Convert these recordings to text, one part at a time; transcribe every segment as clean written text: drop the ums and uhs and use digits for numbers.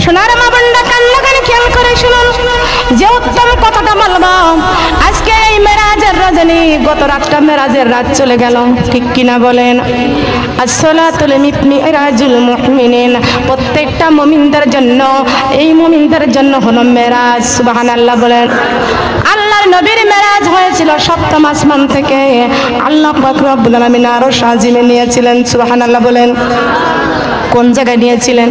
সোনার মা বোনরা কান্নাকানি খেয়াল করে শুনুন, যে উত্তম কথাটা বলবো। আজকে এই মেরাজের রজনী, গত রাতটা মেরাজের রাত চলে গেল, ঠিক কিনা বলেন? আসসালাতুল মিরাজুল মুমিনিন, প্রত্যেকটা মুমিনদের জন্য, এই মুমিনদের জন্য হলো মেরাজ। সুবহানাল্লাহ বলেন। আল্লাহর নবীর মেরাজ হয়েছিল সপ্তম আসমান থেকে, আল্লাহ পাক রব্বুল আলামিন আরশ আজিমে নিয়েছিলেন। সুবহানাল্লাহ বলেন। কোন জায়গায় নিয়েছিলেন?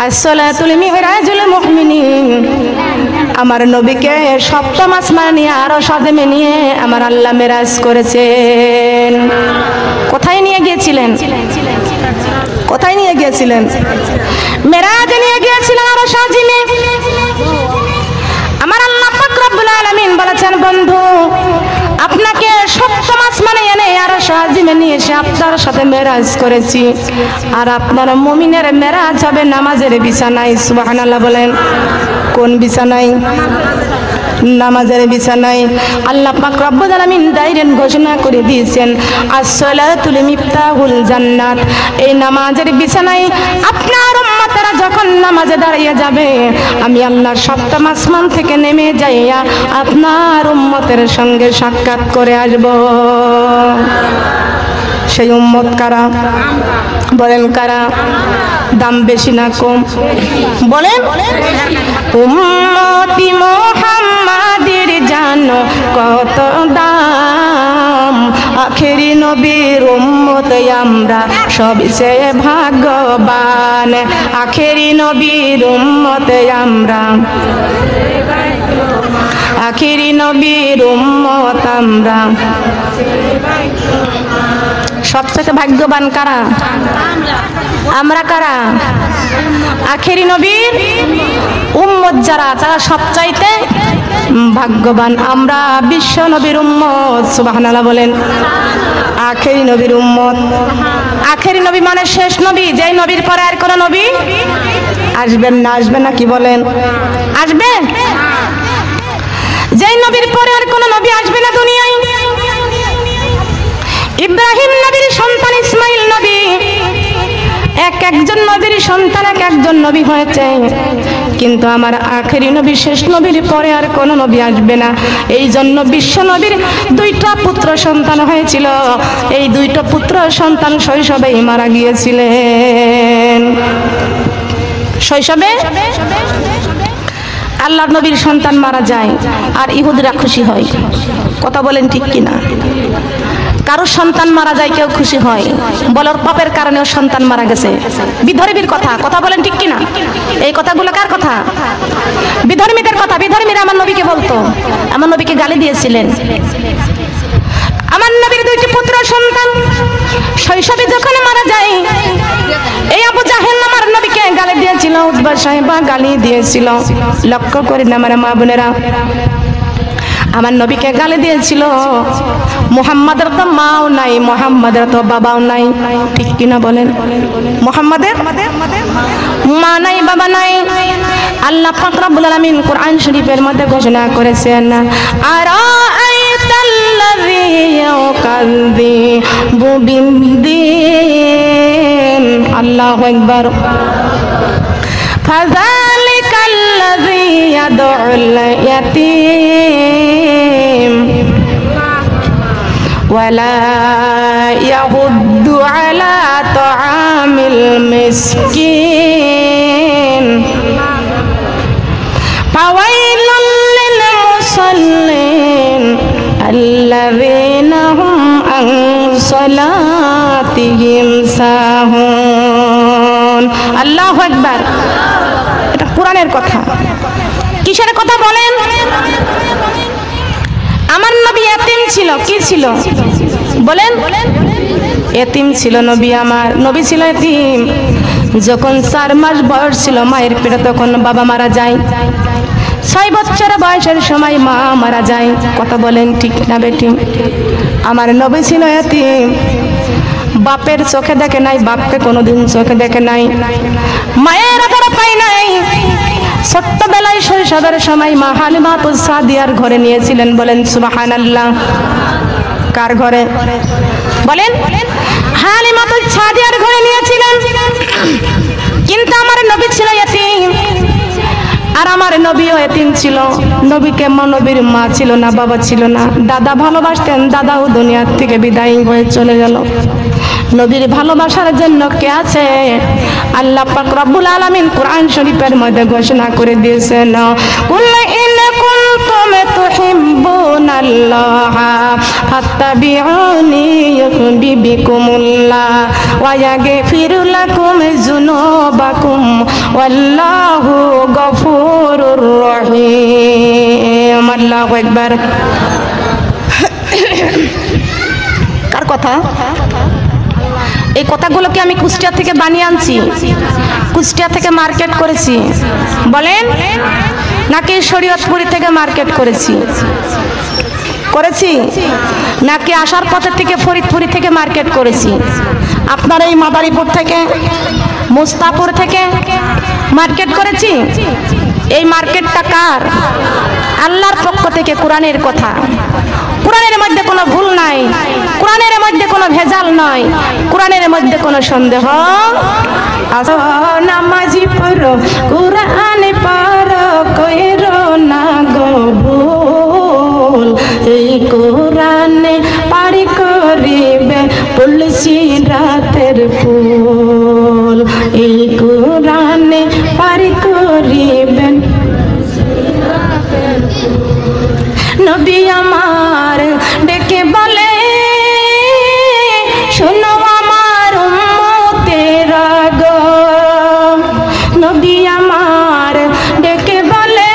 আসসালাতুল মিরাজুল মুমিনিন, আমার নবীকে সপ্তম আসমানে নিয়ে আরশ আজিমে নিয়ে আমার আল্লাহ মেরাজ করেছেন। কোথায় নিয়ে গিয়েছিলেন? কোথায় নিয়ে গিয়েছিলেন? মেরাজে নিয়ে গিয়েছিলেন, আরশ আজিমে। আমার আল্লাহ পাক রব্বুল আলামিন বলেছেন, বন্ধু আপনাকে সপ্তম আসমানে এনে আরশ আজিমে নিয়ে এসে আপনার সাথে মেরাজ করেছি, আর আপনার মুমিনের মেরাজ হবে নামাজের বিছানায়। সুবহানাল্লাহ বলেন। কোন বিছানায়? নামাজের বিছানায়। আল্লাহ পাক রব্বুল আলামিন ডাইরেক্ট ঘোষণা করে দিয়েছেন, আসসালাতুল মিফতাহুল জান্নাত। এই নামাজের বিছানায় আপনার উম্মতেরা যখন নামাজে দাঁড়িয়ে যাবে, আমি আল্লাহর সপ্তম আসমান থেকে নেমে যাইয়া আপনার উম্মতের সঙ্গে সাক্ষাৎ করে আসব। সেই উম্মত কারা? বলেন কারা? দাম বেশি না কম? বলেন। উম্মতি মুহাম্মাদের জানো কত দাম, আখেরি নবীর উম্মত আমরা সবচেয়ে ভাগ্যবান। আখেরি নবীর উম্মত আমরা, আখেরি নবীর উম্মত আমরা সবচেয়ে ভাগ্যবান। কারা? আমরা। কারা? আখেরি নবীর উম্মত যারা, তারা সবচাইতে ভাগ্যবান। আমরা বিশ্ব নবীর উম্মত। সুবহানাল্লাহ বলেন। আখেরি নবীর উম্মত। আখেরি নবী মানে শেষ নবী, যেই নবীর পরে আর কোন নবী আসবেন না। আসবেন না? কি বলেন? আসবে? যেই নবীর পরে আর কোন নবী আসবে না দুনিয়ায়। ইব্রাহিম নবীর সন্তান ইসমাইল নবী, একজন নবীর সন্তান একজন নবী হয়েছে, কিন্তু আমার আখেরি নবী শেষ নবীর পরে আর কোন নবী আসবে না। এই জন্য বিশ্ব নবীর দুইটা পুত্র সন্তান হয়েছিল, এই দুইটা পুত্র সন্তান শৈশবেই মারা গিয়েছিলেন। শৈশবে আল্লাহর নবীর সন্তান মারা যায়, আর ইহুদিরা খুশি হয়। কথা বলেন ঠিক কিনা? কারোর সন্তান মারা যায় কেউ খুশি হয়, বলার পাপের কারণে সন্তান মারা গেছে। বিধর্মীর কথা। কথা বলেন ঠিক কিনা? এই কথাগুলো কার কথা? বিধর্মীদের কথা। বিধর্মীরা আমার নবীকে বলতো, আমার নবীকে গালি দিয়েছিলেন। আমার নবীর দুইটি পুত্র সন্তান শৈশবে যখন মারা যায়, এই আবু জাহেল আমার নবীকে গালি দিয়েছিল, উতবা সাহেবা গালি দিয়েছিল। লক্ষ্য করেন আমার মা বোনেরা, আমার নবীকে গালি দিয়েছিল। মুহাম্মাদের তো মাও নাই, মুহাম্মাদের তো বাবাও নাই, ঠিক কিনা বলেন? মুহাম্মাদের মা নাই, বাবা নাই। আল্লাহ পাক রব্বুল আলামিন কোরআন শরীফের মধ্যে ঘোষণা করেছেন, আরাআইতাল্লাযী ইউকাযযিবু বিদ্দীন। আল্লাহু আকবার। ফাযালিকাল্লাযী ইয়াদউল ইয়াতীম ওয়ালা ইয়াহুদ্দু আলা তাআমিল মিসকিন ফাওয়াইলুল লিল মুসাল্লিন আল্লাযীনা হুম আন সালাতিহিম সাহুন। আল্লাহু আকবার। এটা কোরআনের কথা। কিসের কথা বলেন? আমার নবী এতিম ছিল। কি ছিল বলেন? এতিম ছিল নবী। আমার নবী ছিল এতিম। যখন 4 মাস বয়স ছিল মায়ের পেটে, তখন বাবা মারা যায়। 6 বছর বয়সের সময় মা মারা যায়। কথা বলেন ঠিক না বেটি? আমার নবী ছিল এতিম। বাপের চোখে দেখে নাই, বাপকে কোনোদিন চোখে দেখে নাই, মায়ের আদর পায় নাই। ছোট্টবেলায় শৈশবের সময় মা হালিমাতুস সাদিয়ার ঘরে নিয়েছিলেন। বলেন সুবহানাল্লাহ। কার ঘরে? বলেন। হালিমাতুস সাদিয়ার ঘরে নিয়েছিলেন। কিন্তু আমার নবী ছিল নবীও এতিম ছিল, নবীকে নবীর মা ছিল না, বাবা ছিল না, দাদা ভালোবাসতেন, দাদাও দুনিয়ার থেকে বিদায় হয়ে চলে গেল। নবীর ভালোবাসার জন্য কে আছে? আল্লাহ পাক রব্বুল আলামিন কোরআন শরীফের মধ্যে ঘোষণা করে দিয়েছেন, কুল ইন কুনতুম তুহিব্বুনাল্লাহ ফাত্তাবিউনি ইউহিব্বুকুমুল্লাহ ওয়া ইয়াগফির লাকুম যুনুবাকুম ওয়াল্লাহু গফুরুর রহিম। আল্লাহু আকবার। কার কথা? এই কথাগুলোকে আমি কুষ্টিয়া থেকে বানিয়ে আনছি, কুষ্টিয়া থেকে মার্কেট করেছি বলেন, নাকি শরীয়তপুরি থেকে মার্কেট করেছি নাকি আসার পথের থেকে ফরিদপুরি থেকে মার্কেট করেছি? আপনার এই মাদারীপুর থেকে, মুস্তাপুর থেকে মার্কেট করেছি। এই মার্কেটটা কার? আল্লাহর পক্ষ থেকে কোরআনের কথা। কোরআনের মধ্যে কোনো ভুল নাই, কোরআনের মধ্যে কোনো ভেজাল নয়, কোরআনের মধ্যে কোনো সন্দেহ। নামাজি পড়ো, কোরআন পড়ো, কইরো না গো ভুল। এই কোরআনে পারি করিবে তুলসী রাতের ফুল। এই কোরআনে পারি করিবেন নবী আমার ডেকে বলে, শোনো আমার উম্মতেরা গো। নবী আমার ডেকে বলে,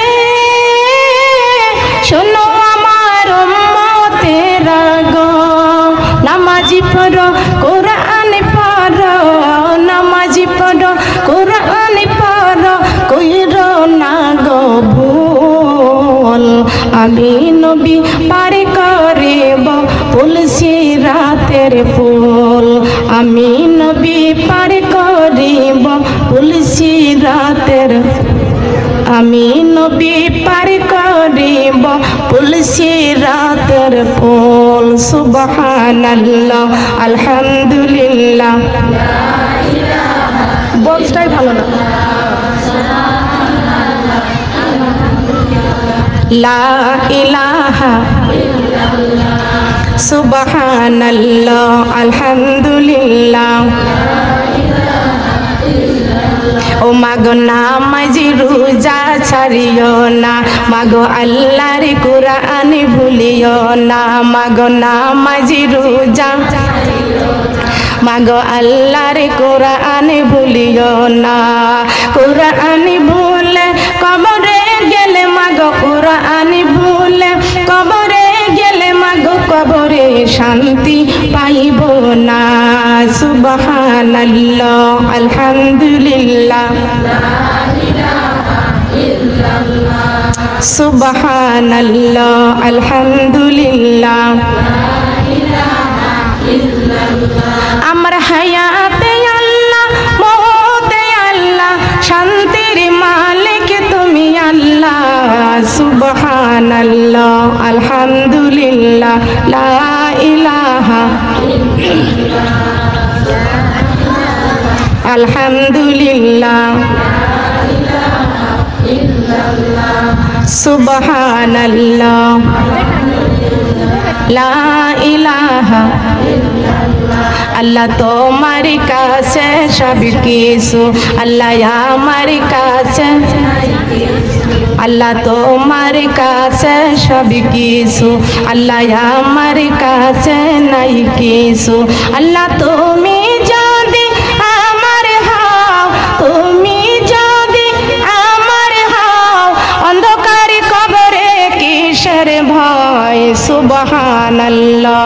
শোনো আমার উম্মতেরা গো। নামাজি পড়ো, কোরআন পড়ো, নামাজি পড়ো, কোরআন পড়ো, কইরো না গো ভুল। আমি নবী পারি করিব তুলসী রাতের ফুল। আমি নবী পারি করিব তুলসী রাতের, আমি নবী পারি করিব তুলসী রাতের ফুল। সুবহানাল্লাহ, আলহামদুলিল্লাহ। বলটাই ভালো না। লা ইলাহা সুবহানাল্লাহ, আলহামদুলিল্লাহ। ও মাগো নামাজি রোজা ছাড়িও না, মাগো আল্লাহর কোরআন ভুলিও না। মাগো নামাজি রোজা, মাগো আল্লাহর কোরআন ভুলিও না। কোরআন ভুলে কবরে গেলে মাগো, কোরআন ভুলে কবরে গেলে মাগো, কবরে শান্তি পাইব না। সুবহানাল্লাহ, আলহামদুলিল্লাহ। সুবহানাল্লাহ, আলহামদুলিল্লাহ। আমার হায়াতে আল্লাহ, মওতে আল্লাহ, শান্তির মালিক তুমি আল্লাহ। সুবহানাল্লাহ, আলহামদুলিল্লাহ, লা ইলাহা আলহামদুলিল্লাহ। সুবহানাল্লাহ, লা ইলাহা। আল্লাহ তোমার কাছে সব কিছু, আল্লাহ আমার কাছে, আল্লাহ তোমার কাছে সব কিছু, আল্লাহ আমার কাছে নাই কিছু। আল্লাহ তুমি যদি আমার হও, তুমি যদি আমার হও, অন্ধকার কবরে কিসের ভয়। সুবহানাল্লাহ,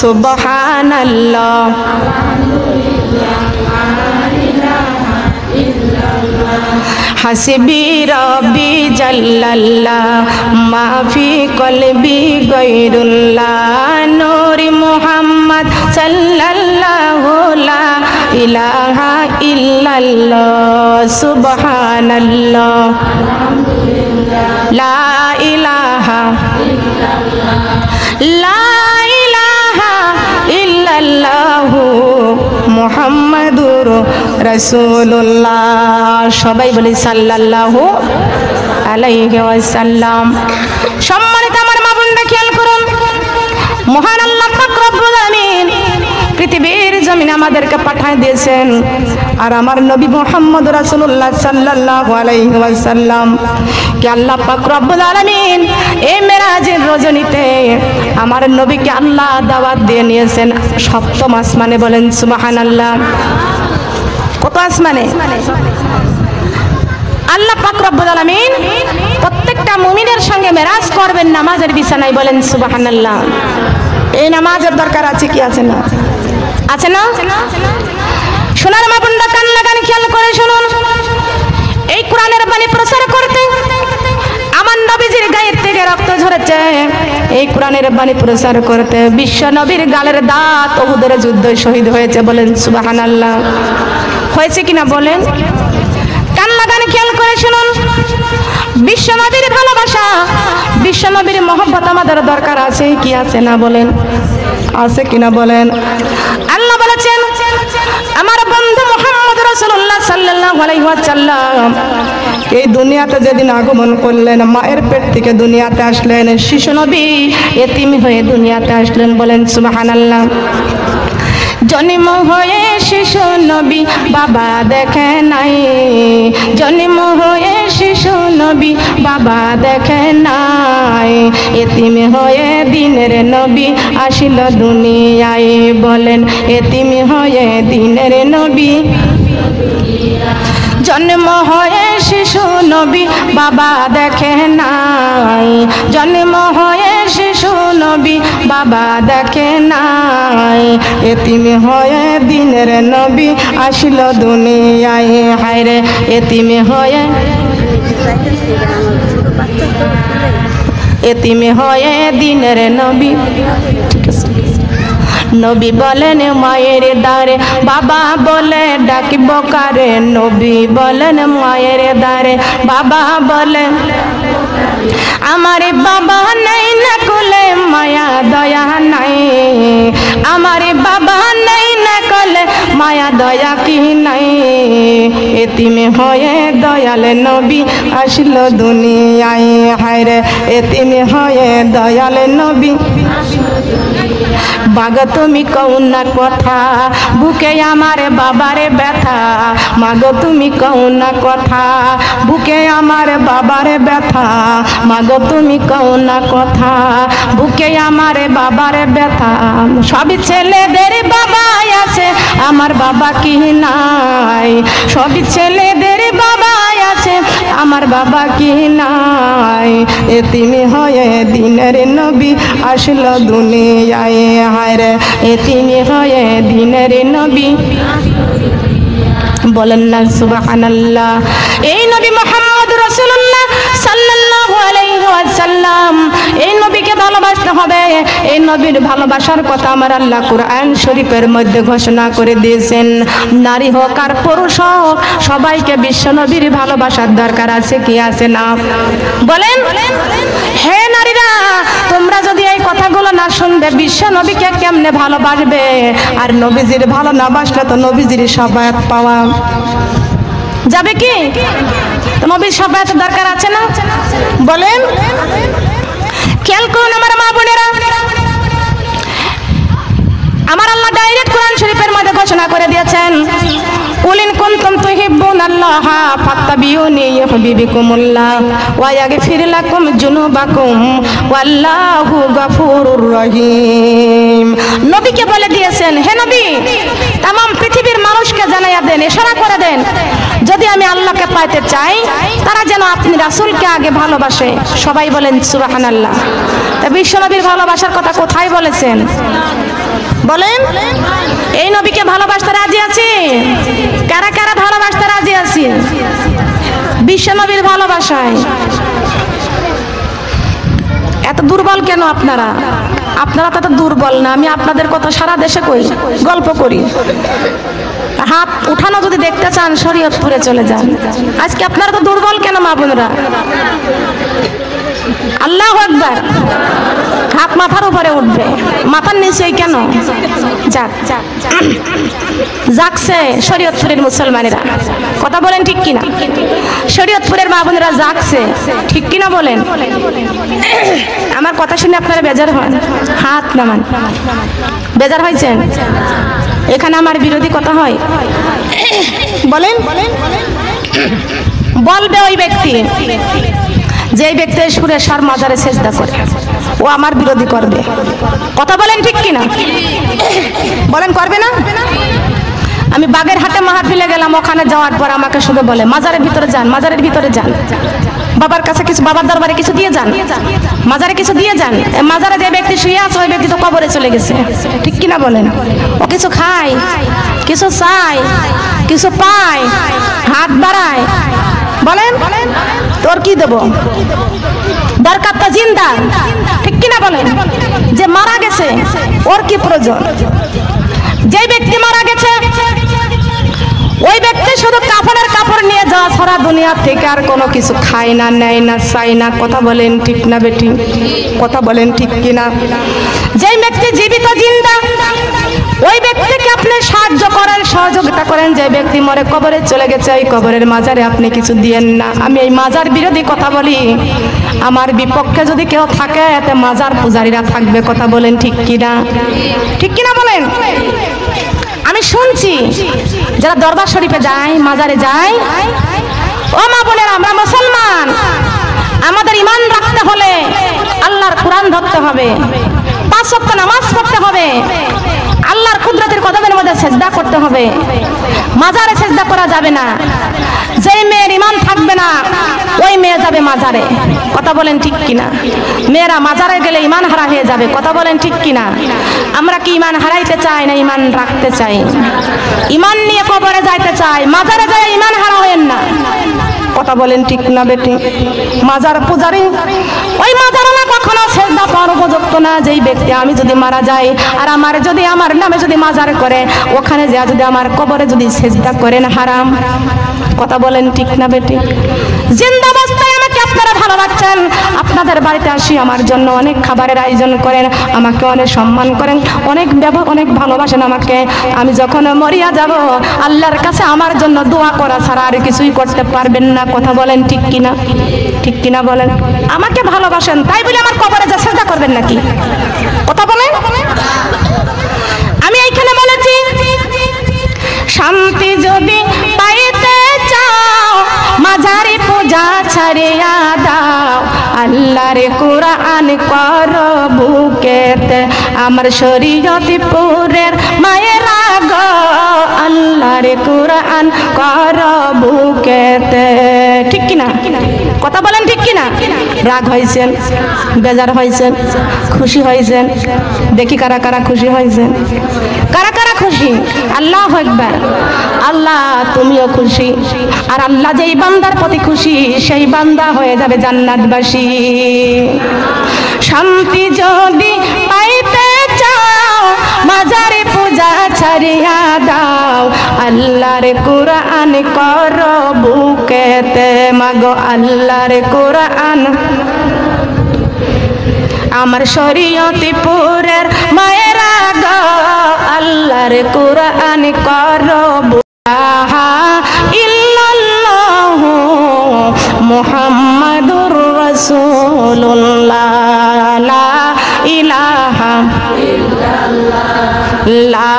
সুবহানাল্লাহ। হাসবি রব্বি জাল্লাল্লাহ, মাফি কলবি গৈরুল্লাহ। নূরি মুহাম্মদ সাল্লাল্লাহু লা ইলাহা ইল্লাল্লাহ। সুবহানাল্লাহ, লা ইলাহা লা ইলাহা ইল্লাল্লাহু মুহাম্মাদুর রাসূলুল্লাহ। সবাই বলি সাল্লাল্লাহু আলাইহি ওয়াসাল্লাম। সম্মানিত আমার মা বোনরা খেয়াল করুন, মহান আল্লাহ পাক রব্বুল আলামিন পৃথিবীর জমিনে আমাদেরকে পাঠিয়ে দিয়েছেন। আর আমার নবী মুহাম্মদ রাসূলুল্লাহ সাল্লাল্লাহু আলাইহি ওয়াসাল্লাম কে আল্লাহ পাক রব্বুল আলামিন এই মেরাজের রজনীতে আমার নবীকে আল্লাহ দাওয়াত দিয়ে নিয়েছেন সপ্তম আসমানে। বলেন সুবহানাল্লাহ। কত আসমানে? আল্লাহ পাক রব্বুল আলামিন প্রত্যেকটা মুমিনের সঙ্গে মেরাজ করবেন নামাজের বিছানায়। বলেন সুবহানাল্লাহ। এই নামাজের দরকার আছে কি আছে না? আছে না? সোনার মা বোনরা কান লাগান, খেয়াল করে শুনুন। এই কোরআনের বাণী প্রচার করতে আমার নবীজির গায়ের থেকে রক্ত ঝরেছে। এই কোরআনের বাণী প্রচার করতে বিশ্ব নবীর গালের দাঁত উহুদের যুদ্ধে শহীদ হয়েছে। বলেন সুবহানাল্লাহ। হয়েছে কিনা বলেন? কান লাগান, খেয়াল করে শুনুন। বিশ্ব নবীর ভালোবাসা, বিশ্ব নবীর মহব্বত আমাদের দরকার আছে কি আছে না? বলেন আছে কিনা বলেন? আল্লাহ বলেছেন আমার বন্ধু মুহাম্মদ রাসূলুল্লাহ সাল্লাল্লাহু আলাইহি ওয়াসাল্লাম এই দুনিয়াতে যেদিন আগমন করলেন, মায়ের পেট থেকে দুনিয়াতে আসলেন, শিশু নবী এতিম হয়ে দুনিয়াতে আসলেন। বলেন সুবহানাল্লাহ। জন্ম হয়ে শিশু নবী বাবা দেখে নাই, জন্ম হয়ে শিশু নবী বাবা দেখে নাই, এতিম হয়ে দিনের নবী আসিল দুনিয়ায়। বলেন এতিম হয়ে দিনের নবী, জন্ম হয়ে শিশু নবী বাবা দেখে নাই, জন্ম হয়ে শিশু নবী বাবা দেখে নাই, এতিম হয়ে দিনের নবী আসিল দুনিয়ায়। হায়রে এতিম হয়ে, এতিম হয়ে দিনের নবী। নবী বলেন মায়ের দ্বারে বাবা বলে ডাকিব কারে, নবী বলেন মায়ের দ্বারে বাবা বলে আমার বাবা নাই না কোলে মায়া দয়া নাই, আমার বাবা নাই না কোলে মায়া দয়া কি নাই, এতিম হয়ে দয়াল নবী আসলো দুনিয়ায়। হায়রে এতিম হয়ে দয়াল নবী। বাগ তুমি কও না কথা বুকে আমার বাবারে ব্যথা, মাগো তুমি কও না কথা বুকে আমার বাবারে ব্যথা, মাগো তুমি কও না কথা বুকে আমার বাবারে ব্যথা। সবই ছেলেদের বাবা আছে আমার বাবা কি নাই, সবই ছেলেদের বাবা আছে আমার বাবা কি নাই, এতিম হয়ে দিনের নবী আসলো দুনিয়ায়। হায়রে এতিম হয়ে দিনের নবী। বলেন না সুবহানাল্লাহ। এই নবী মুহাম্মদ রাসূলুল্লাহ সাল্লাল্লাহু আলাইহি ওয়াসাল্লাম, এই নবীকে ভালোবাসতে হবে। এই নবীর ভালোবাসার কথা আমার আল্লাহ কোরআন শরীফের মধ্যে ঘোষণা করে দিয়েছেন। নারী হোক আর পুরুষ হোক সবাইকে বিশ্ব নবীর ভালোবাসার দরকার আছে কি আছে না? বলেন। হে নারীরা, তোমরা যদি এই কথাগুলো না শুনবে বিশ্ব নবীকে কেমনে ভালোবাসবে? আর নবীজির ভালো না বাসলে তো নবীজির শাফায়াত পাওয়া যাবে কি? নবীর শাফায়াতের দরকার আছে না? বলেন। খেয়াল করুন আমার মা বোনেরা, আমার আল্লাহ ডাইরেক্ট কোরআন শরীফের মধ্যে ঘোষণা করে দিয়েছেন কুলিন কুনতুম তুহিব্বুনাল্লাহ ফাত্তাবিউনি ইউহিব্বুকুমুল্লাহ ওয়া ইয়াগফির লাকুম যুনুবাকুম ওয়াল্লাহু গফুরুর রহিম। নবীকে বলে দিয়েছেন, হে নবী तमाम পৃথিবীর মানুষকে জানাইয়া দেন, ইশারা করে দেন, যদি আমি আল্লাহকে পাইতে চাই তারা যেন আপনি রাসূলকে আগে ভালোবাসে। সবাই বলেন সুবহানাল্লাহ। তা বিশ্ব নবীর ভালোবাসার কথা কোথায় বলেছেন? বলেন। এই নবীকে ভালোবাসতে রাজি আছি? কারা কারা ভালোবাসতে রাজি আছি বিশ্ব নবীর ভালোবাসায়? এত দুর্বল কেন আপনারা? আপনারা তো দুর্বল না, আমি আপনাদের কথা সারা দেশে কই, গল্প করি। হাত উঠানো যদি দেখতে চান শরীয়তপুরে চলে যান। আজকে আপনারা তো দুর্বল কেন মা বোনেরা? আল্লাহু আকবার। হাত মাথার উপরে উঠবে, মাথার নিচে কেন? যাক জাগছে শরীয়তপুরের মুসলমানেরা, কথা বলেন ঠিক কিনা? শরীয়তপুরের মা বোনেরা জাগছে, ঠিক কিনা বলেন? আমার কথা শুনে আপনারা বেজার হন? হাত নামান। বেজার হয়েছেন? এখানে আমার বিরোধী কথা হয়? বলেন। বলবে ওই ব্যক্তি, যে ব্যক্তি সুরেশ্বর মাজারে সেজদা করে, ও আমার বিরোধী করবে। কথা বলেন ঠিক কিনা? বলেন করবে না? আমি বাগেরহাটে মাহফিলে গেলাম, ওখানে যাওয়ার পর আমাকে শুধু বলে মাজারের ভিতরে যান, মাজারের ভিতরে যান, বাবার কাছে কিছু, বাবার দরবারে কিছু দিয়ে যান, মাজারে কিছু দিয়ে যান। মাজারে যে ব্যক্তি শুয়ে আছে ওই ব্যক্তি তো কবরে চলে গেছে, ঠিক কিনা বলেন? ও কিছু খায়, কিছু চায়, কিছু পায়, হাত বাড়ায়, বলেন তোর কি দেব? দরকার তো জিন্দা, ঠিক কিনা বলেন? যে মারা গেছে ওর কি প্রয়োজন? যে ব্যক্তি মারা গেছে ওই ব্যক্তি শুধু কাফনের কাপড় নিয়ে যাওয়া ছাড়া দুনিয়া থেকে আর কোনো কিছু খায় না, নেয় না, চাই না। কথা বলেন ঠিক না বেটি? কথা বলেন ঠিক কিনা? যে ব্যক্তি জীবিত জিন্দা ওই ব্যক্তিকে আপনি সাহায্য করেন, সহযোগিতা করেন। যে ব্যক্তি মরে কবরে চলে গেছে ওই কবরের মাজারে আপনি কিছু দিয়েন না। আমি এই মাজার বিরোধী কথা বলি। আমার বিপক্ষে যদি কেউ থাকে এতে মাজার পূজারীরা থাকবে। কথা বলেন ঠিক কিনা? ঠিক কিনা বলেন? আমি শুনছি যারা দরবার শরীফে যায়, মাজারে যায়, ও মা বোনেরা, আমরা মুসলমান, আমাদের ঈমান রাখতে হলে আল্লাহর কোরআন ধরতে হবে, 5 ওয়াক্ত নামাজ পড়তে হবে, আল্লাহর কুদরতের কদমের মধ্যে সেজদা করতে হবে। মাজারে সেজদা করা যাবে না। যেই মেয়ের ঈমান থাকবে না ওই মেয়ে যাবে মাজারে। কথা বলেন ঠিক কিনা? মেয়েরা মাজারে গেলে ঈমান হারা হয়ে যাবে। কথা বলেন ঠিক কিনা? আমরা কি ঈমান হারাইতে চাই না ঈমান রাখতে চাই? ঈমান নিয়ে কবরে যাইতে চাই, মাজারে যায় ঈমান হারা হয়েন না। কথা বলেন ঠিক না বেটি? মাজার পূজারী ওই মাজার না কখনো সেজদা পাওয়ার উপযুক্ত না। যেই ব্যক্তি আমি যদি মারা যাই আর আমার যদি আমার নামে যদি মাজার করে, ওখানে যা যদি আমার কবরে যদি সেজদা করেন, হারাম। কথা বলেন ঠিক না বেটি? জিন্দা অবস্থায় আমাকে আপনারা ভালোবাসেন, আপনাদের বাড়িতে আসি আমার জন্য অনেক খাবারের আয়োজন করেন, আমাকে অনেক সম্মান করেন, অনেক ভালোবাসেন আমাকে। আমি যখন মরিয়া যাব আল্লাহর কাছে আমার জন্য দোয়া করা ছাড়া আর কিছুই করতে পারবেন না। কথা বলেন ঠিক কিনা? ঠিক কিনা বলেন? আমাকে ভালোবাসেন তাই বলে আমার কবরে যা সেজদা করবেন নাকি? কথা বলেন। আমি এইখানে বলেছি, শান্তি যদি পাইতে চাও মাজারে পূজা ছাড়িয়া দাও, আল্লাহর কোরআন করো বুকেতে, আমার শরীয়তপুরের মায়েরা গো, আল্লাহর কোরআন করো বুকেতে। ঠিক কিনা? কথা বলেন ঠিক কিনা? রাগ হয়েছেন, বেজার হয়েছেন, খুশি হয়েছেন? দেখি কারা কারা খুশি হয়েছেন, কারা কারা খুশি? আল্লাহু আকবার। আল্লাহ তুমিও খুশি, আর আল্লাহ যেই বান্দার প্রতি খুশি সেই বান্দা হয়ে যাবে জান্নাতবাসী। শান্তি যদি পাইতে চাও মাজারে পূজা ছাড়িয়া দাও, আল্লাহর কোরআন করো বুকেতে, মাগো আল্লাহর কোরআন আমার শরীয়তপুরের মায়েরা গো, আল্লাহর কোরআন করো ইল্লাল্লাহু মুহাম্মাদুর রাসূলুল্লাহ, লা ইলাহা ইল্লাল্লাহ, লা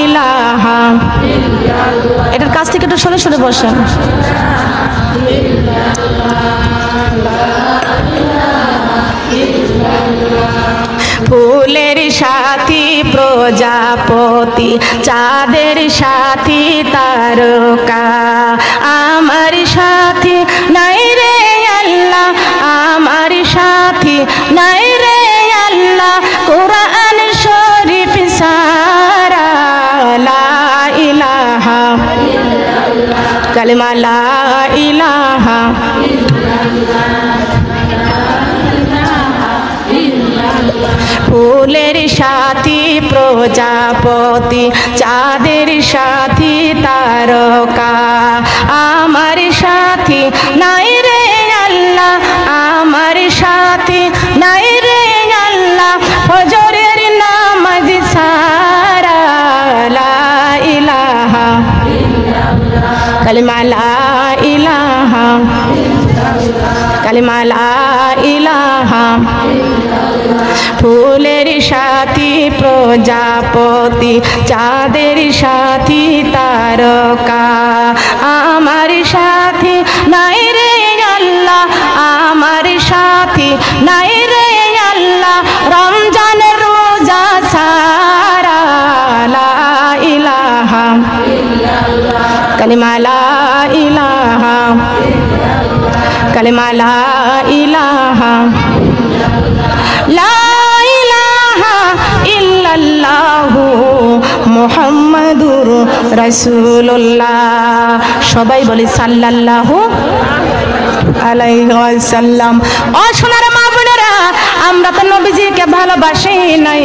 ইলাহা ইল্লাল্লাহ। এটার কাছ থেকে একটু সরে সরে বসেন। ফুলের সাথী প্রজাপতি, চাঁদের সাথী তারকা, আমার সাথী নাই রে আল্লাহ, আমার সাথী নাই রে আল্লাহ, কোরআন শরীফ সারা, লা ইলাহা কালিমা লা ইলাহা। ফুলের সাথী প্রজাপতি, চাঁদের সাথী তারকা, আমার সাথী নাই রে আল্লাহ, আমার সাথী নাই রে আল্লাহ, ফজরের নামাজ সারা, লা ইলাহা কালিমা লা ইলাহা, কালিমা লা ইলাহা। ফুলের সাথী প্রজাপতি, চাঁদের সাথী তারকা, আমার সাথী নাই রে আল্লাহ, আমার সাথী নাই রে আল্লাহ, রমজানের রোজা সারা। লা ইলাহা কালিমা লা ইলাহা, কালিমা লা ইলাহা, লা ইলাহা ইল্লাল্লাহু মুহাম্মাদুর রাসূলুল্লাহ। সবাই বলি সাল্লাল্লাহু আলাইহি ওয়াসাল্লাম। ও সোনার মা বোনেরা, আমরা তো নবীজিকে ভালোবাসি নাই,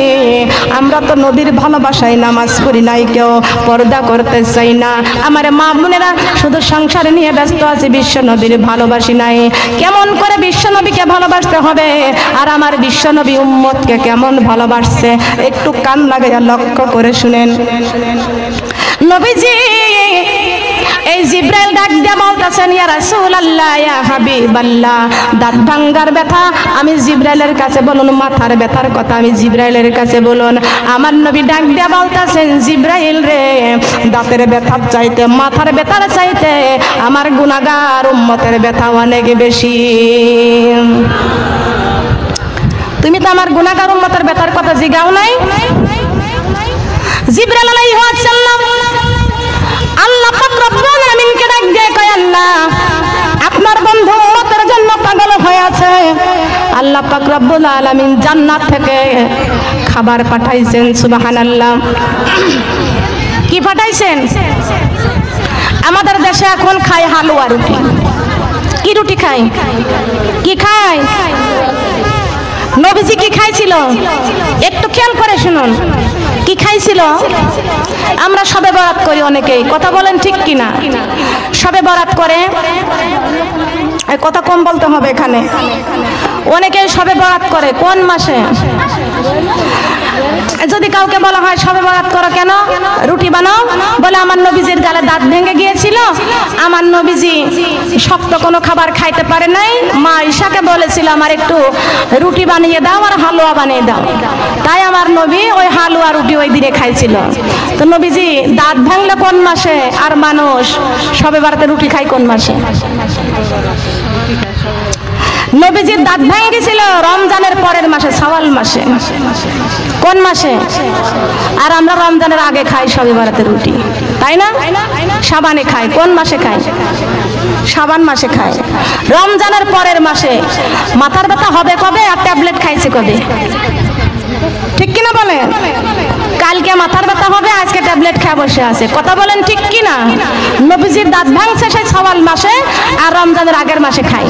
আমরা তো নবীর ভালোবাসায় নামাজ পড়ি নাই, কেউ পর্দা করতে চাই না। আমার মা বোনেরা শুধু সংসার নিয়ে ব্যস্ত আছে, বিশ্ব নবীর ভালোবাসি নাই। কেমন করে বিশ্ব নবীকে ভালোবাসতে হবে, আর আমার বিশ্ব নবী উম্মতকে কেমন ভালোবাসছে, একটু কান লাগাইয়া লক্ষ্য করে শুনেন। নবীজি এই জিব্রাইল ডাক দিয়া বলতেছেন, ইয়া রাসূলুল্লাহ, ইয়া হাবিবাল্লাহ, দাঁত ভাঙ্গার ব্যথা আমি জিব্রাইলের কাছে বলুন, মাথার ব্যথার কথা আমি জিব্রাইলের কাছে বলুন। আমার নবী ডাক দিয়া বলতেছেন, জিব্রাইল রে, দাঁতের ব্যথার চাইতে, মাথার ব্যথার চাইতে আমার গুনাহগার উম্মতের ব্যথা অনেক বেশি। তুমি তো আমার গুনাহগার উম্মতের ব্যথার কথা জিগাও নাই। জিব্রাইল আলাইহিস সালাম আল্লাহ পাক রব্বুল আলামিনকে ডাক দিয়ে কয়, আল্লাহ আপনার বন্ধু উম্মতের জন্য পাগল হয়ে আছে। আল্লাহ পাক রব্বুল আলামিন জান্নাত থেকে খাবার পাঠাইছেন। সুবহানাল্লাহ। কি পাঠাইছেন? আমাদের দেশে এখন খায় হালুয়া রুটি। কি রুটি খায়? কি খায়? নবীজি কি খাইছিল? একটু খেয়াল করে শুনুন, কি খাইছিল? আমরা সবে বরাত করি অনেকেই, কথা বলেন ঠিক কিনা? সবে বরাত করে, কথা কম বলতে হবে এখানে। অনেকেই সবে বরাত করে কোন মাসে? যদি কাউকে বলা হয় সবে বরাত করো কেন, রুটি বানাও, বলে আমার নবীজির গালে দাঁত ভেঙে গিয়েছিল, আমার নবীজি শক্ত কোনো খাবার খাইতে পারে নাই, মা ঈশাকে বলেছিল আমার একটু রুটি বানিয়ে দাও আর হালুয়া বানিয়ে দাও, তাই আমার নবী ওই হালুয়া রুটি ওই দিনে খাইছিল। তো নবীজি দাঁত ভাঙলে কোন মাসে, আর মানুষ সবে বরাতে রুটি খায় কোন মাসে? নবীজির দাঁত ভেঙে গেছিল রমজানের পরের মাসে, শাওয়াল মাসে। কোন মাসে? আর আমরা রমজানের আগে খাই সবে বরাতে রুটি, তাই না? শাবানে খাই। কোন মাসে খাই? শাবান মাসে খাই। রমজানের পরের মাসে। মাথার ব্যথা হবে কবে আর ট্যাবলেট খাইছে কবে? ঠিক কিনা বলেন? কালকে মাথার ব্যথা হবে, আজকে ট্যাবলেট খেয়ে বসে আছে, কথা বলেন ঠিক কিনা? নবীজির দাঁত ভাঙছে সেই শাওয়াল মাসে, আর রমজানের আগের মাসে খাই,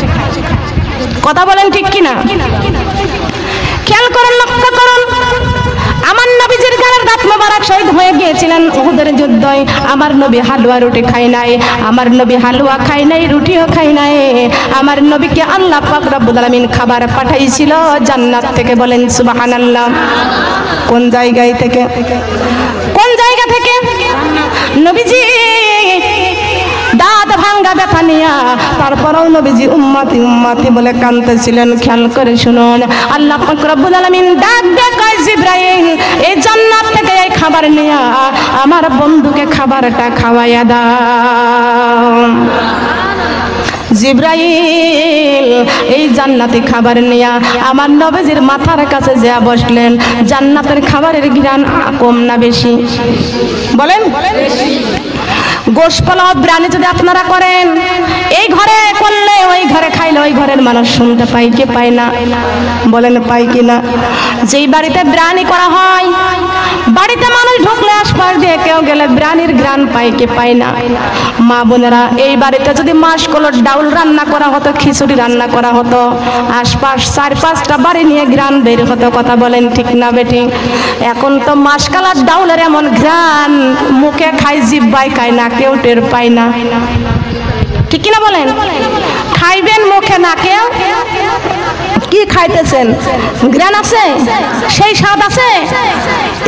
কথা বলেন ঠিক কিনা? খেয়াল করুন, লক্ষ্য করুন। আমার নবীজির গালের দাঁত মোবারক শহীদ হয়ে গিয়েছিলেন উহুদের যুদ্ধে। আমার নবী হালুয়া রুটি খাই নাই, আমার নবী হালুয়া খাই নাই, রুটিও খাই নাই। আমার নবীকে আল্লাহ পাক রব্বুল আলামিন খাবার পাঠাইছিল জান্নাত থেকে। বলেন সুবহানাল্লাহ। কোন জায়গায় থেকে? কোন জায়গা থেকে? নবীজি দাঁত ভাঙ্গা ব্যথা নিয়া, তারপরেও নবীজি উম্মতি উম্মতি বলে কাঁদতেছিলেন। খেয়াল করে শুনুন, আল্লাহ পাক রব্বুল আলামিন ডাক দিয়ে কয়, জিব্রাইল এই জান্নাত থেকে এই খাবার নিয়া আমার বন্ধুকে খাবারটা খাওয়াইয়া দাও। জিব্রাইল এই জান্নাতি খাবার নিয়া আমার নবীজির মাথার কাছে যা বসলেন। জান্নাতের খাবারের ঘ্রাণ কম না বেশি? বলেন। গোশ পোলাও বিরিয়ানি যদি আপনারা করেন, এই ঘরে করলে ওই ঘরে খাইলে ওই ঘরের মানুষ শুনতে পাই কি পায় না? বলেন পাই কিনা? যেই বাড়িতে বিরিয়ানি করা হয়, বাড়িতে মানুষ ঢুকলে আশপাশ দিয়ে কেউ গেলে বিরিয়ানির ঘ্রাণ পাই কি পায় না? মা বোনেরা, এই বাড়িতে যদি মাসকলার ডাউল রান্না করা হতো, খিচুড়ি রান্না করা হতো, আশপাশ 4-5টা বাড়ি নিয়ে ঘ্রাণ বের হতো, কথা বলেন ঠিক না বেটি? এখন তো মাসকলার ডাউলের এমন ঘ্রাণ, মুখে খাই জিহ্বায় খায় না, কেউ টের পায় না, ঠিক কিনা বলেন? খাইবেন মুখে না, কেউ কি খাইতেছেন? জ্ঞান আছে? সেই স্বাদ আছে?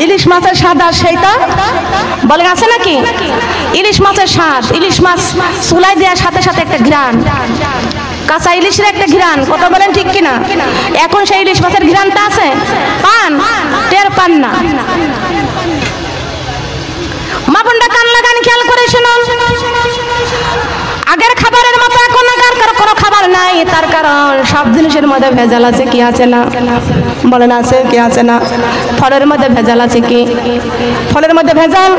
ইলিশ মাছের স্বাদ আর সেইটা বলেন আছে নাকি? ইলিশ মাছের স্বাদ, ইলিশ মাছ চুলাই দেওয়ার সাথে সাথে একটা ঘ্রাণ, কাঁচা ইলিশের একটা ঘ্রাণ, কথা বলেন ঠিক কিনা? এখন সেই ইলিশ মাছের ঘ্রাণটা আছে? পান? টের পান না। মা বোনরা কান লাগান, খেয়াল করে শুনুন। আগের খাবারের মতো এখন আগের কোনো খাবার নাই, তার কারণ সব জিনিসের মধ্যে ভেজাল আছে কি আছে না? বলেন আছে কি আছে না? ফলের মধ্যে ভেজাল আছে কি? ফলের মধ্যে ভেজাল,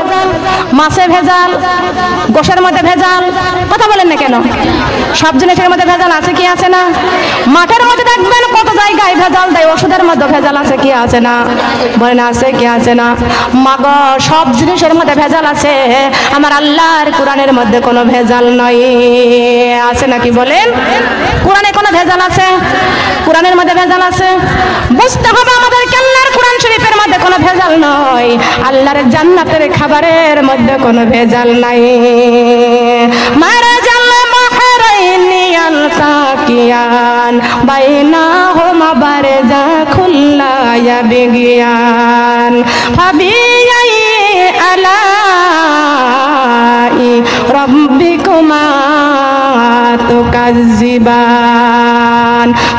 মাছে ভেজাল, গোশের মধ্যে ভেজাল, কথা বলেন না কেন? সব জিনিসের মধ্যে ভেজাল আছে কি আছে না? মাঠের মধ্যে দেখবেন কত জায়গায় ভেজাল দেয়, ওষুধের মধ্যে ভেজাল আছে কি আছে না? বলেন আছে কি আছে না? মাগো সব জিনিসের মধ্যে ভেজাল আছে, আমার আল্লাহর কোরআনের মধ্যে কোনো ভেজাল নয়। আছে নাকি বলেন? কোরআনে কোনো ভেজাল আছে? কোরআনের মধ্যে ভেজাল আছে। বুঝতে হবে আমাদের আল্লাহর কোরআন শরীফের মধ্যে কোনো ভেজাল নয়, আল্লাহর জান্নাতের খাবারের মধ্যে কোনো ভেজাল নাই। মারাজাল বাহরাইনি আলতাকিয়ান বাইনাহুমা বারযাখুল্লা ইয়াবগিয়ান ফাবিআই আলাই রাব্বিকুমা তুকাজ্জিবান।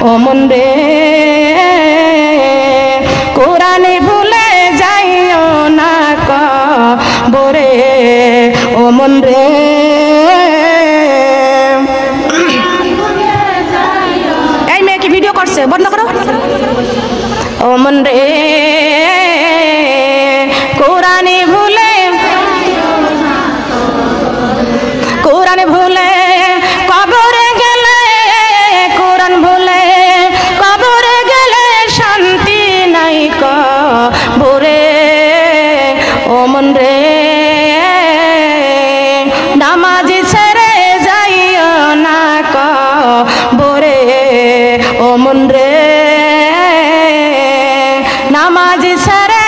ও মন রে কোরআনে ভুলে যাইও না কবরে, ও মন রে এই মেয়ে কি ভিডিও করছে? বন্ধ করো। ও মন রে কোরআনে ভুলে, কোরআন ভুলে কবরে গেলে, কোরআন ভুলে কবরে গেলে শান্তি নাই কবরে। ও মন রে নামাজ ছেড়ে যাইও না কবরে, ও মন রে নামাজ ছেড়ে।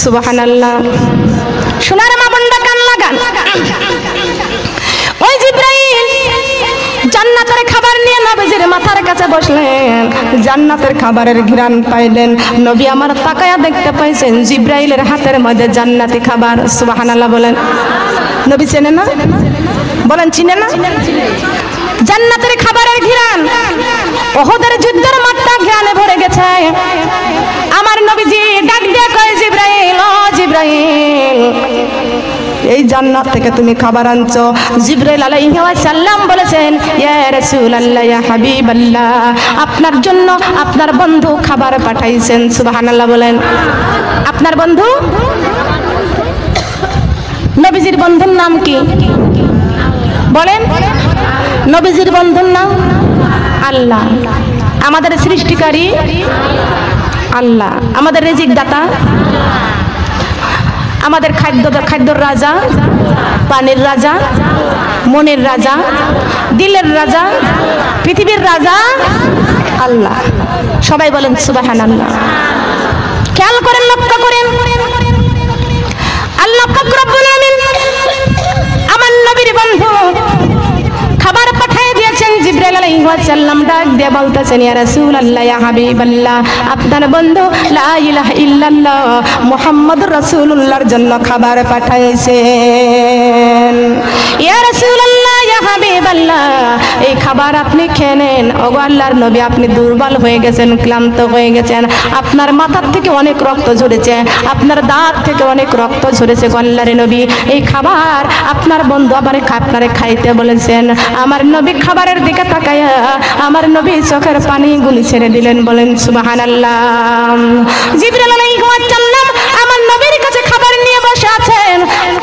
সুবহানাল্লাহ। সোনার মা বোনরা কান লাগান। ওই জিবরাইল জান্নাতের খাবার নিয়ে নবীজির মাথার কাছে বসলেন, জান্নাতের খাবারের ঘ্রাণ পাইলেন। নবী আমার তাকায়া দেখতে পাইছেন জিবরাইলের হাতের মধ্যে জান্নাতি খাবার। সুবহানাল্লাহ বলেন। নবী চেনে না? বলেন চিনে না? জান্নাতের খাবারের ঘ্রাণ, ওহদের যুদ্ধের মাঠটা ঘ্রাণে ভরে গেছে। আমার নবীজি ডাক দিয়ে কয় জিবরাইল, ও জিবরাইল এই জান্নাত থেকে তুমি খাবার আনছো। জিবরাইল আলাইহিস সালাম বলেছেন, ইয়া রাসূলুল্লাহ ইয়া হাবিবাল্লাহ, আপনার জন্য আপনার বন্ধু খাবার পাঠাইছেন। সুবহানাল্লাহ বলেন। আপনার বন্ধু? নবীজির বন্ধুর নাম কি বলেন? নবীজির বন্ধুর নাম আল্লাহ। আমাদের সৃষ্টিকারী আল্লাহ, আমাদের রিজিক দাতা, আমাদের খাদ্যর রাজা, পানির রাজা, মনের রাজা, দিলের রাজা, পৃথিবীর রাজা আল্লাহ। সবাই বলেন সুবহানাল্লাহ। খেয়াল করেন, লক্ষ্য করেন, আল্লাহ পাক রব্বুল আলামিন আমার নবীর বন্ধু খাবার পাঠিয়ে দিয়েছেন। জিবরাইল আলাইহিস সালাম ডাক দিয়ে বলতেছেন, ইয়া রাসূলুল্লাহ ইয়া হাবিবাল্লাহ, আপনার বন্ধু লা ইলাহা ইল্লাল্লাহ মুহাম্মাদুর রাসূলুল্লাহর জন্য খাবার পাঠাইছেন। ইয়া রাসূলুল্লাহ ইয়া হাবিবাল্লাহ, এই খাবার আপনি খেয়ে নেন। ওগো আল্লাহর নবী, আপনি দুর্বল হয়ে গেছেন, ক্লান্ত হয়ে গেছেন, আপনার মাথার থেকে অনেক রক্ত ঝরেছে, আপনার দাঁত থেকে অনেক রক্ত ঝরেছে। আল্লাহর নবী, এই খাবার আপনার বন্ধু আবার আপনারে খাইতে বলেছেন। আমার নবী খাবারের দিকে তাকায়া আমার নবী চোখের পানিগুলি ছেড়ে দিলেন। বলেন সুবহানাল্লাহ। জিবরাইল আলাইহিস সালাম আমার নবীর কাছে খাবার নিয়ে বসে আছেন।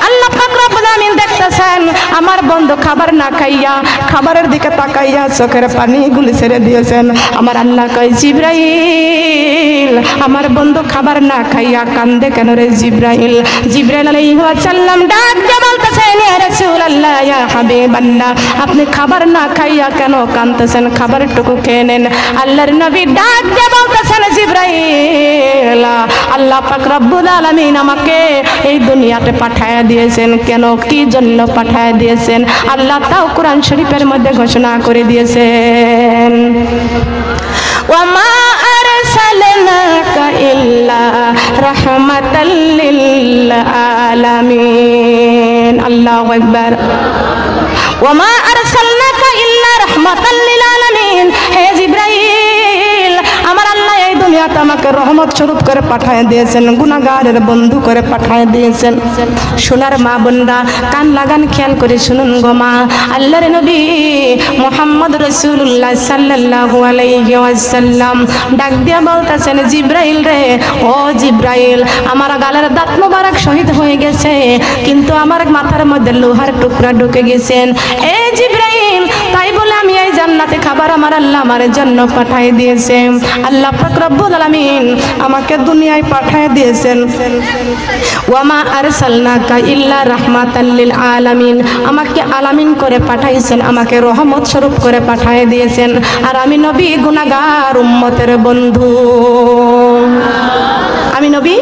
আল্লাহ পাক রব্বুল আমিন দেখতেছেন আমার বন্ধু খাবার না খাইয়া খাবারের দিকে তাকাইয়া চোখের পানিগুলি ছেড়ে দিয়েছেন। আমার আল্লাহ কয়, জিবরাইল আমার বন্ধু খাবার না খাইয়া কান্দে কেন রে জিবরাইল? জিবরাইল আলাইহিস সালাম ডাক দিয়ে বলতেছেন, বলতেছেন ইয়া রাসূলুল্লাহ ইয়া হাবিবাল্লাহ আপনি খাবার না খাইয়া কেন কাঁদতেছেন খাবারটুকু খেয়ে নেন আল্লাহর নবী ডাক দিয়ে বলতেছেন জিবরাইল আল্লাহ পাক রব্বুল আলামিন আমাকে এই দুনিয়াতে পাঠায়া দিয়েছেন কেন কি জন্য পাঠায়া দিয়েছেন আল্লাহ তাও কোরআন শরীফের মধ্যে ঘোষণা করে দিয়েছেন ওয়ামা আরসালনাকা ইল্লা রাহমাতাল লিল আলামিন আল্লাহু আকবার ওয়ামা আরসালনাকা ইল্লা রাহমাতাল লিল আলামিন হে জিবরাইল আমার আল্লাহ এই দুনিয়াতে আমাকে রহমত স্বরূপ করে পাঠিয়ে দিয়েছেন গুনাহগারের বন্ধু করে পাঠিয়ে দিয়েছেন সোনার মা বোনরা কান লাগান খেয়াল করে শুনুন গো মা আল্লাহর নবী মুহাম্মদ রাসূলুল্লাহ সাল্লাল্লাহু আলাইহি ওয়াসাল্লাম ডাক দিয়া বলতেছেন জিবরাইল রে ও জিবরাইল আমার গালের দাঁত মোবারক শহীদ হয়ে গেছে কিন্তু আমার মাথার মধ্যে লোহার টুকরা ঢুকে গেছেন এ জিবরাইল তাই বলে আমি এই জান্নাতে খাবার আমার আল্লাহ আমার জন্য পাঠিয়ে দিয়েছে আল্লাহ পাক রব্বুল আলামিন আমাকে দুনিয়ায় পাঠিয়ে দিয়েছেন ওয়ামা আরসালনাকা ইল্লা রাহমাতাল লিল আলামিন আমাকে আলামিন করে পাঠাইছেন আমাকে রহমত স্বরূপ করে পাঠিয়ে দিয়েছেন আর আমি নবী গুনাহগার উম্মতের বন্ধু আমি নবী